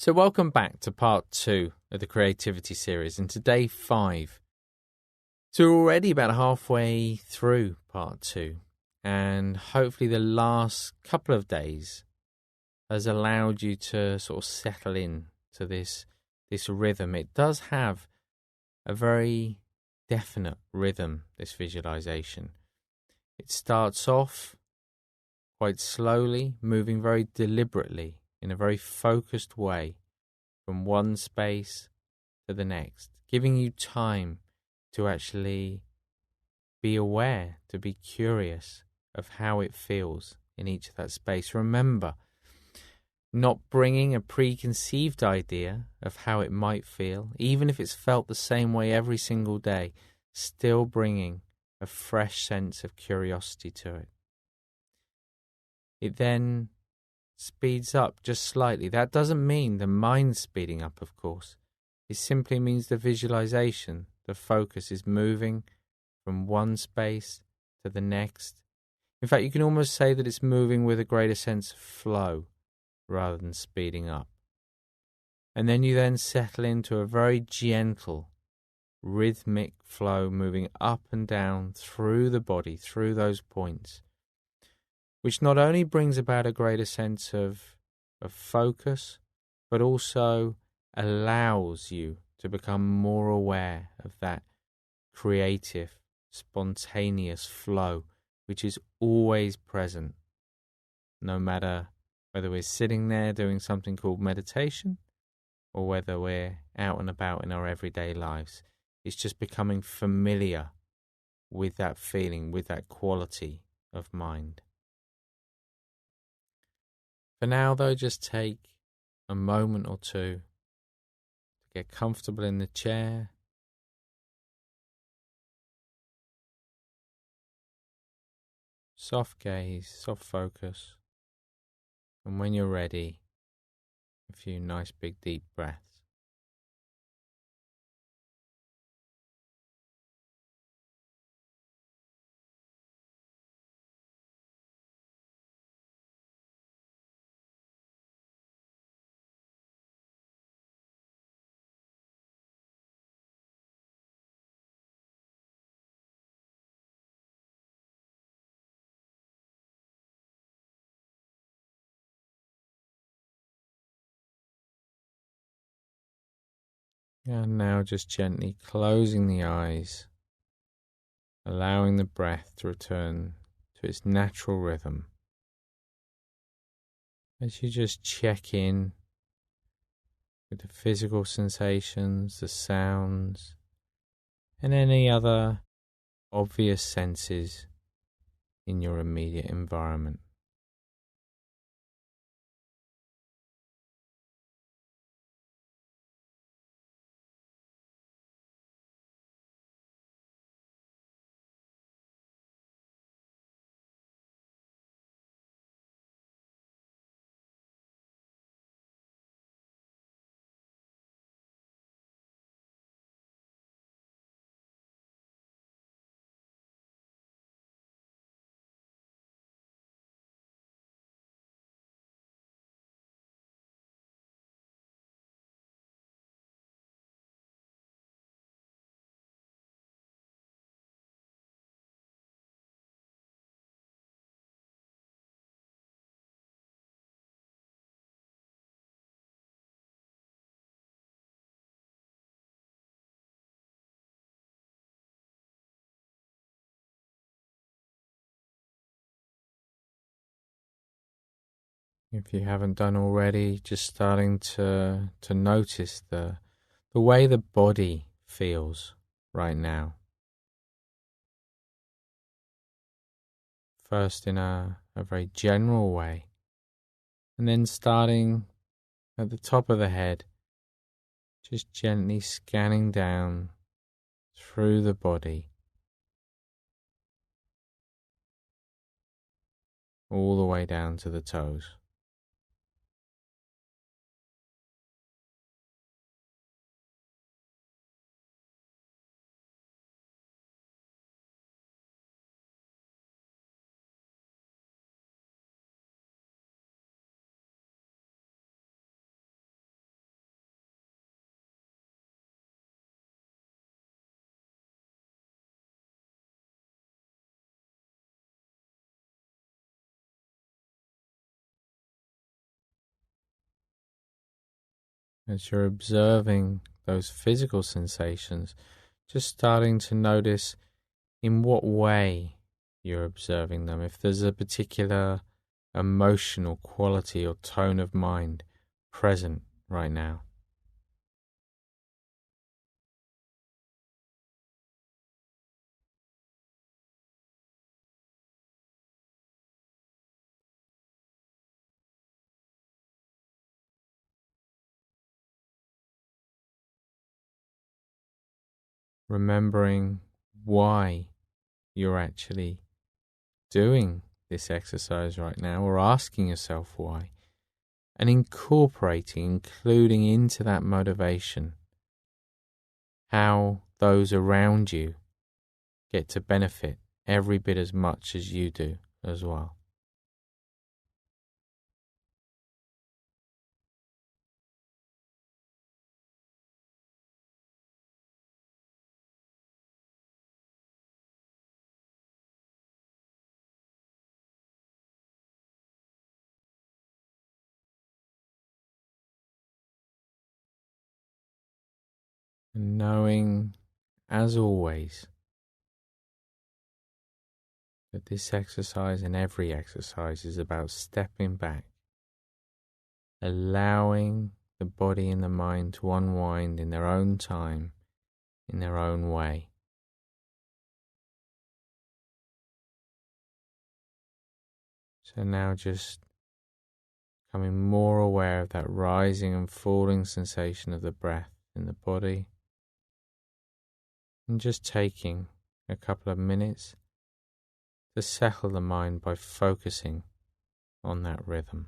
So welcome back to part 2 of the creativity series and today 5. So we're already about halfway through part 2 and hopefully the last couple of days has allowed you to sort of settle in to this rhythm. It does have a very definite rhythm, this visualization. It starts off quite slowly, moving very deliberately in a very focused way from one space to the next, giving you time to actually be aware, to be curious of how it feels in each of that space. Remember, not bringing a preconceived idea of how it might feel, even if it's felt the same way every single day, still bringing a fresh sense of curiosity to it. It then speeds up just slightly. That doesn't mean the mind's speeding up, of course. It simply means the visualization, the focus is moving from one space to the next. In fact, you can almost say that it's moving with a greater sense of flow rather than speeding up. And then you then settle into a very gentle, rhythmic flow moving up and down through the body, through those points, which not only brings about a greater sense of focus, but also allows you to become more aware of that creative, spontaneous flow, which is always present, no matter whether we're sitting there doing something called meditation or whether we're out and about in our everyday lives. It's just becoming familiar with that feeling, with that quality of mind. For now, though, just take a moment or two to get comfortable in the chair. Soft gaze, soft focus. And when you're ready, a few nice big deep breaths. And now just gently closing the eyes, allowing the breath to return to its natural rhythm. As you just check in with the physical sensations, the sounds, and any other obvious senses in your immediate environment. If you haven't done already, just starting to notice the way the body feels right now. First in a very general way, and then starting at the top of the head, just gently scanning down through the body, all the way down to the toes. As you're observing those physical sensations, just starting to notice in what way you're observing them. If there's a particular emotional quality or tone of mind present right now. Remembering why you're actually doing this exercise right now, or asking yourself why, and including into that motivation how those around you get to benefit every bit as much as you do as well. And knowing, as always, that this exercise and every exercise is about stepping back, allowing the body and the mind to unwind in their own time, in their own way. So now just becoming more aware of that rising and falling sensation of the breath in the body, and just taking a couple of minutes to settle the mind by focusing on that rhythm.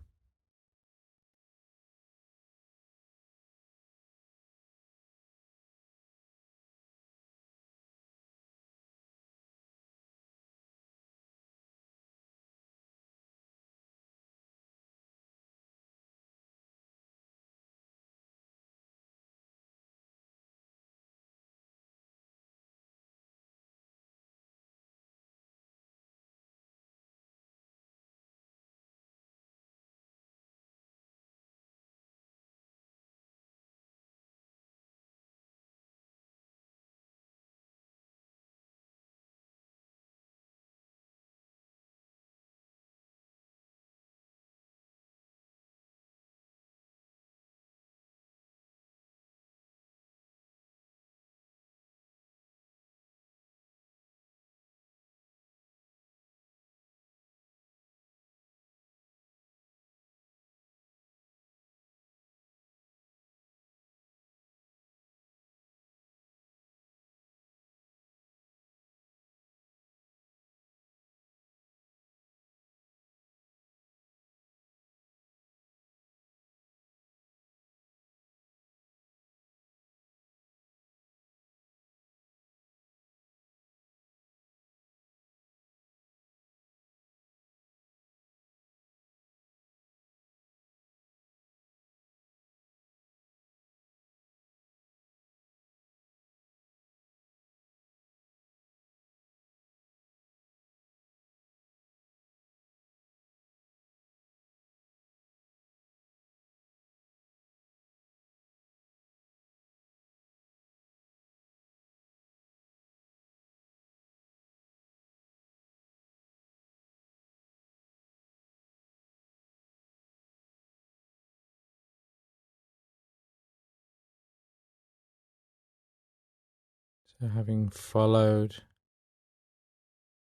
So having followed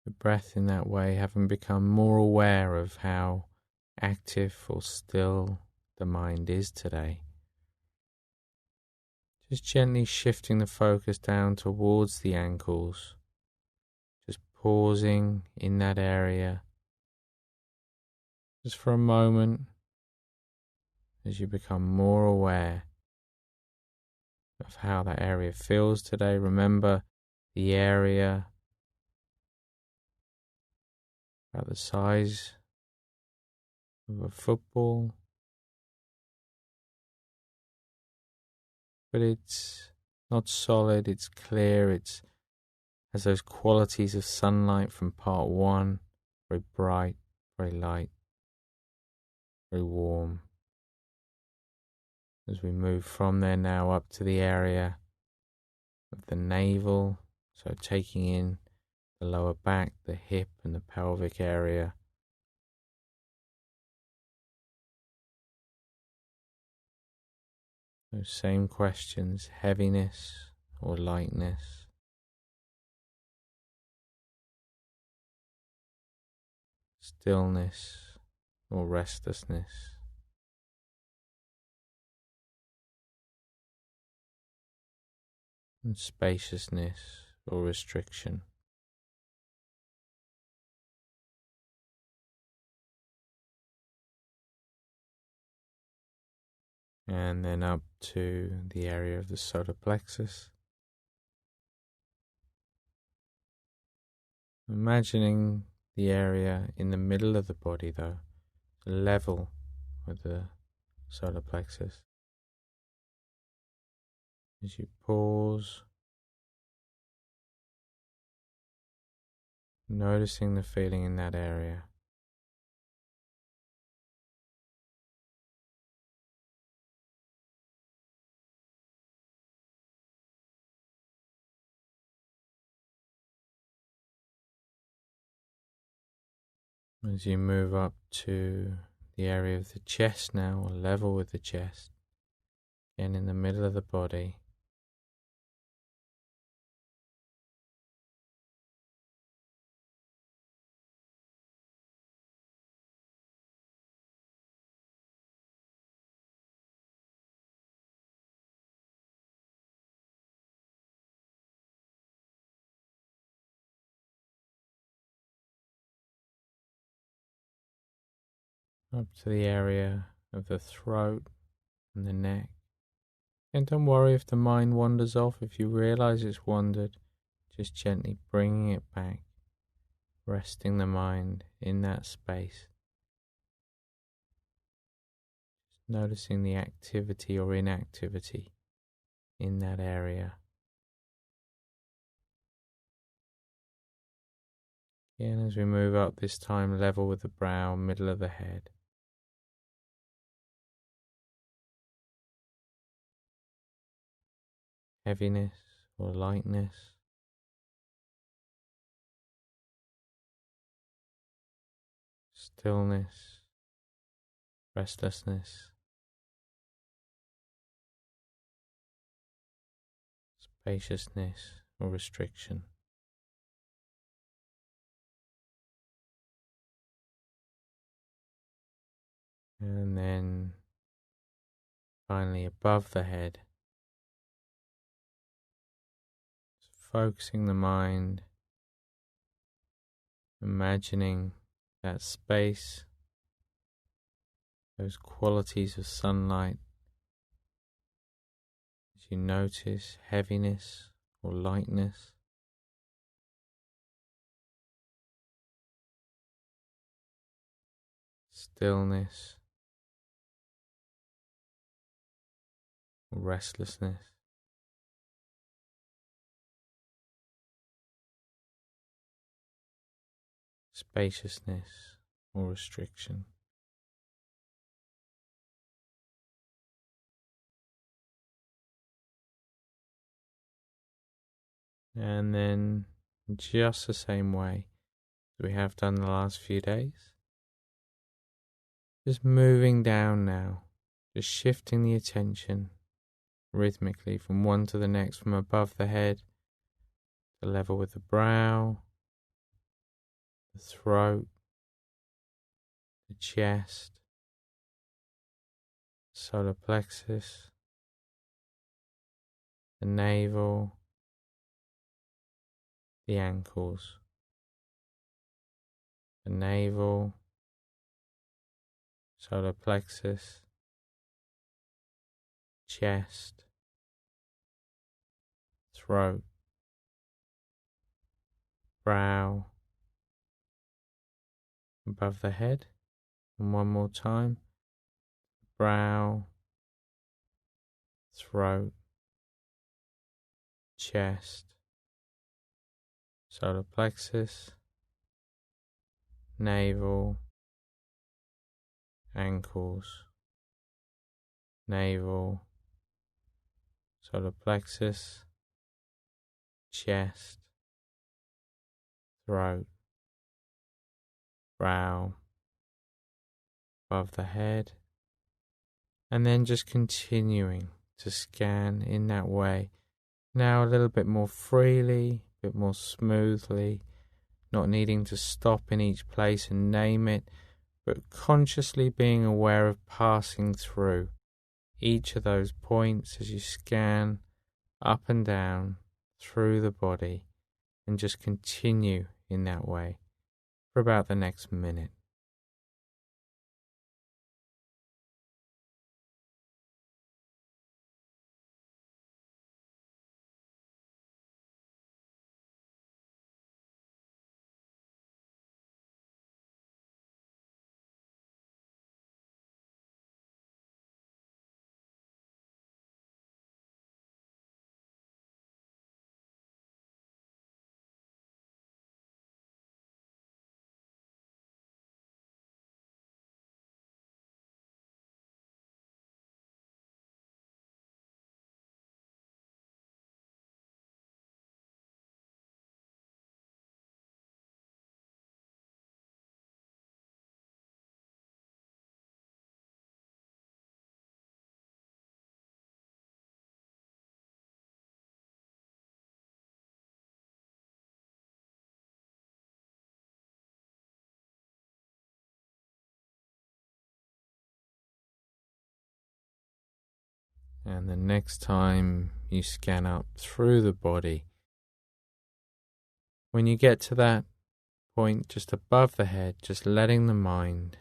the breath in that way, having become more aware of how active or still the mind is today, just gently shifting the focus down towards the ankles, just pausing in that area just for a moment as you become more aware of how that area feels today. Remember the area about the size of a football, but it's not solid, it's clear, it has those qualities of sunlight from part one, very bright, very light, very warm. as we move from there now up to the area of the navel, so taking in the lower back, the hip and the pelvic area. Those same questions, heaviness or lightness, stillness or restlessness, and spaciousness or restriction. And then up to the area of the solar plexus. Imagining the area in the middle of the body, though, level with the solar plexus. As you pause, noticing the feeling in that area. As you move up to the area of the chest now, or level with the chest, again in the middle of the body. Up to the area of the throat and the neck. And don't worry if the mind wanders off. If you realize it's wandered, just gently bringing it back, resting the mind in that space. Just noticing the activity or inactivity in that area. Again, as we move up this time, level with the brow, middle of the head. Heaviness or lightness. Stillness, restlessness, spaciousness or restriction. And then finally above the head, focusing the mind, imagining that space, those qualities of sunlight, as you notice heaviness or lightness, stillness or restlessness. Spaciousness or restriction. And then, just the same way as we have done the last few days, just moving down now, just shifting the attention rhythmically from one to the next, from above the head to level with the brow, the throat, the chest, solar plexus, the navel, the ankles, the navel, solar plexus, chest, throat, brow, above the head, and one more time, brow, throat, chest, solar plexus, navel, ankles, navel, solar plexus, chest, throat, brow, above the head, and then just continuing to scan in that way. Now a little bit more freely, a bit more smoothly, not needing to stop in each place and name it, but consciously being aware of passing through each of those points as you scan up and down through the body, and just continue in that way for about the next minute. And the next time you scan up through the body, when you get to that point just above the head, just letting the mind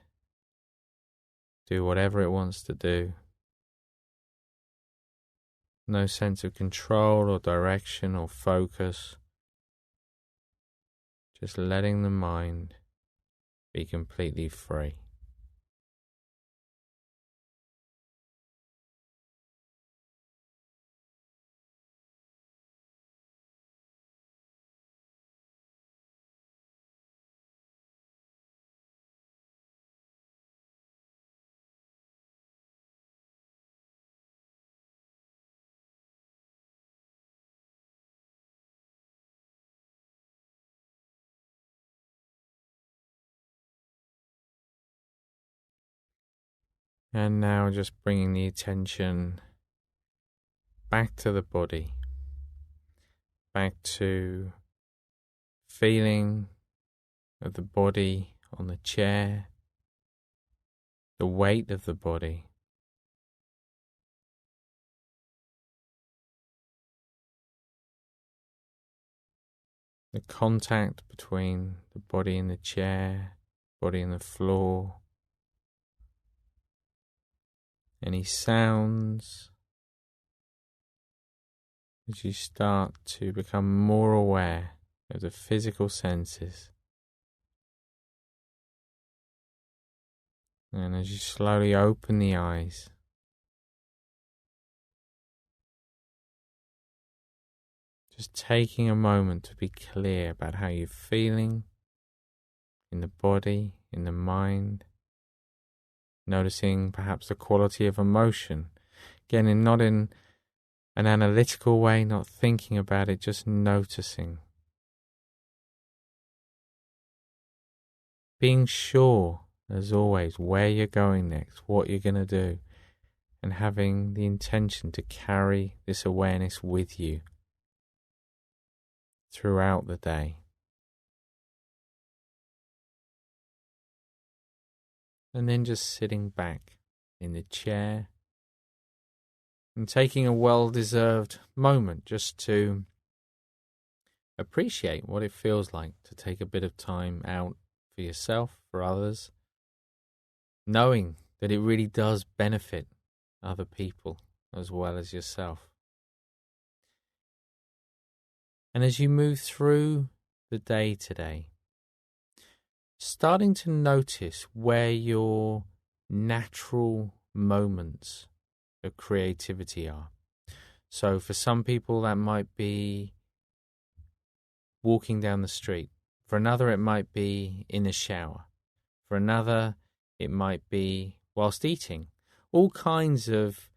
do whatever it wants to do. No sense of control or direction or focus. Just letting the mind be completely free. And now just bringing the attention back to the body, back to feeling of the body on the chair, the weight of the body. The contact between the body and the chair, body and the floor. Any sounds as you start to become more aware of the physical senses. And as you slowly open the eyes, just taking a moment to be clear about how you're feeling in the body, in the mind. Noticing perhaps the quality of emotion. Again, not in an analytical way, not thinking about it, just noticing. Being sure, as always, where you're going next, what you're going to do, and having the intention to carry this awareness with you throughout the day. And then just sitting back in the chair and taking a well-deserved moment just to appreciate what it feels like to take a bit of time out for yourself, for others, knowing that it really does benefit other people as well as yourself. And as you move through the day today, starting to notice where your natural moments of creativity are. So for some people that might be walking down the street. For another it might be in the shower. For another it might be whilst eating. All kinds of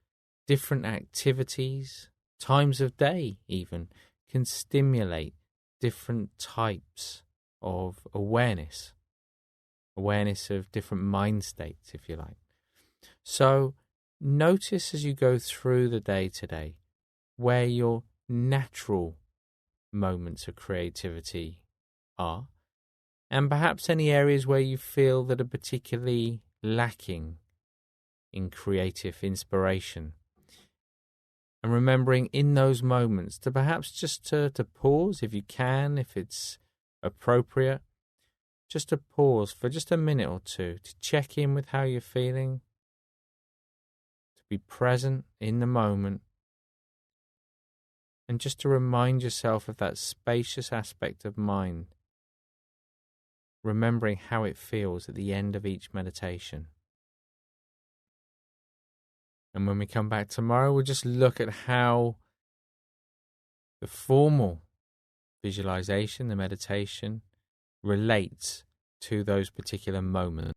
different activities, times of day even, can stimulate different types of awareness of different mind states, if you like. So notice as you go through the day today where your natural moments of creativity are, and perhaps any areas where you feel that are particularly lacking in creative inspiration. And remembering in those moments to perhaps just to pause if you can, if it's appropriate, just to pause for just a minute or two to check in with how you're feeling, to be present in the moment, and just to remind yourself of that spacious aspect of mind, remembering how it feels at the end of each meditation. And when we come back tomorrow, we'll just look at how the formal visualization, the meditation, relates to those particular moments.